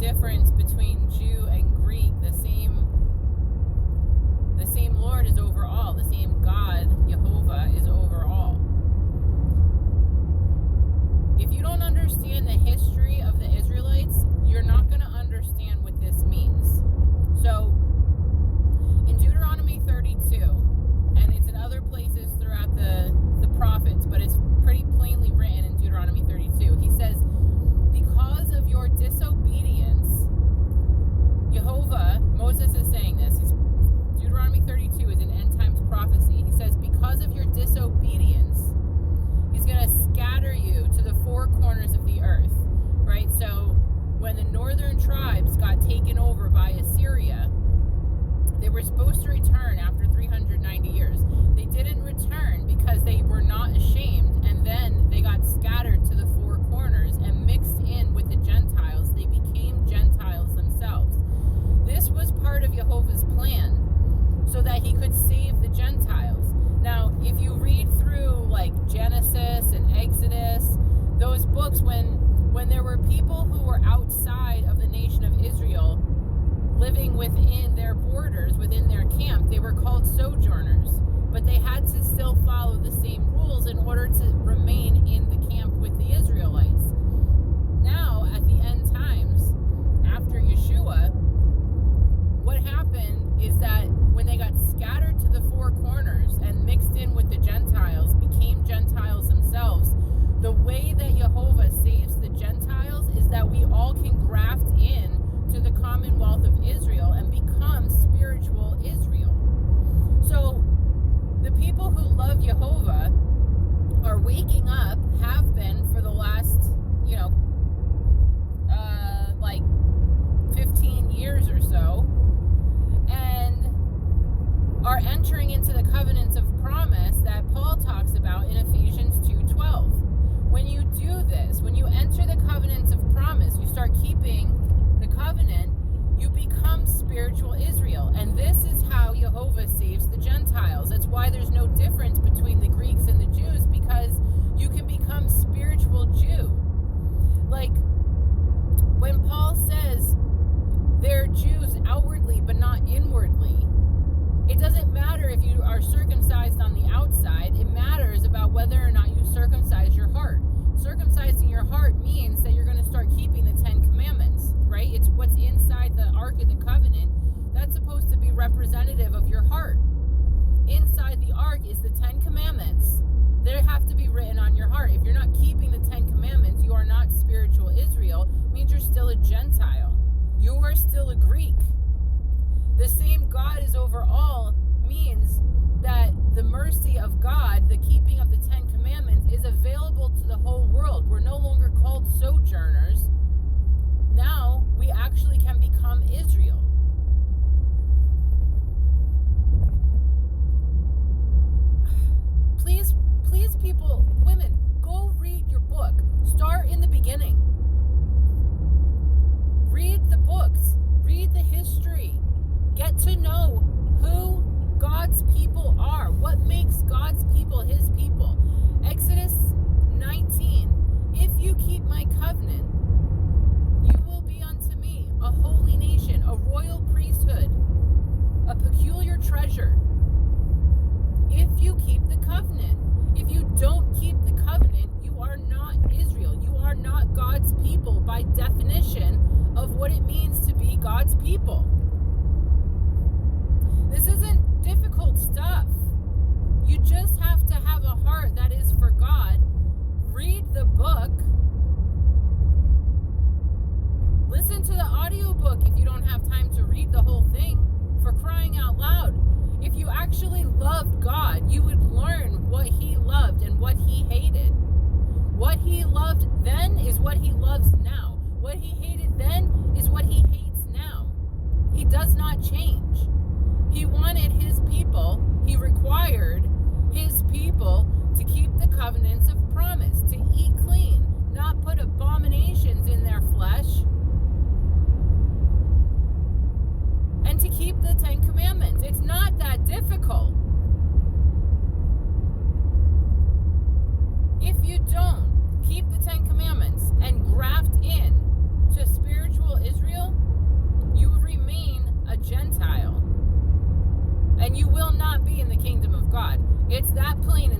difference between Jew and Greek. The same Lord is over all. The same God, Jehovah, is over all. If you don't understand the history of the Israelites, you're not going to understand what this means. So, in Deuteronomy 32, and it's in other places throughout the prophets, but it's pretty plainly written in Deuteronomy 32, he says, because of your disobedience, Jehovah, Moses is saying this, Deuteronomy 32 is an end times prophecy. He says, because of your disobedience, he's going to scatter you to the four corners of the earth, right? So when the northern tribes got taken over by Assyria, they were supposed to return after 390 years. They didn't return because they were not ashamed, and then they got scattered to the four corners and mixed in with the Gentiles. They became Gentiles themselves. This was part of Jehovah's plan, so that he could save the Gentiles. Now, if you read through like Genesis and Exodus, those books, when there were people who were outside of the nation of Israel, living within their borders, within their camp, they were called sojourners. But they had to still follow the same rules in order to remain in the camp with the Israelites. Now, at the end times, after Yeshua, what happened is that when they got scattered to the four corners and mixed in with the Gentiles, became Gentiles themselves, the way that Jehovah saves the Gentiles is that we all can graft in to the commonwealth of Israel and become spiritual Israel. So the people who love Jehovah are waking up, have been for the last, 15 years or so, and are entering into the covenants of promise that Paul talks about in Ephesians 2:12. When you do this, when you enter the covenants of promise, you start keeping the covenant, you become spiritual Israel. And this is how Jehovah saves the Gentiles. That's why there's no difference between the Greeks and the Jews, because you can become spiritual Jew. Like when Paul says they're Jews outwardly but not inwardly, it doesn't matter if you are circumcised on the outside. It matters about whether or not you circumcise your heart. Circumcising your heart means that you're going to start keeping the 10 commandments, right? It's what's inside the Ark of the Covenant. That's supposed to be representative of your heart. Inside the Ark is the 10 commandments. They have to be written on your heart. If you're not keeping the 10 commandments, you are not spiritual Israel. It means you're still a Gentile. You are still a Greek. The same God is over all means that the mercy of God, the keeping of the 10 commandments, is available to the whole world. We're no longer called sojourners. Now we actually can become Israel. Please people, women, go read your book. Start in the beginning. Read the books. Read the history. Get to know who God's people are. What makes God's people his people? Exodus 19. If you keep my covenant, you will be unto me a holy nation, a royal priesthood, a peculiar treasure. If you keep the covenant. If you don't keep the covenant, you are not Israel. You are not God's people by definition of what it means to be God's people. This isn't difficult stuff. You just have to have a heart that is for God. Read the book. Listen to the audiobook if you don't have time to read the whole thing, for crying out loud. If you actually loved God, you would learn what he loved and what he hated. What he loved then is what he loves now. What he hated then is what he hates now. He does not change. He wanted his people, he required his people to keep the covenants of promise, to eat clean, not put abominations in their flesh, and to keep the 10 commandments. It's not that difficult. If you don't keep the 10 commandments and graft in to spiritual Israel, then you will not be in the kingdom of God. It's that plain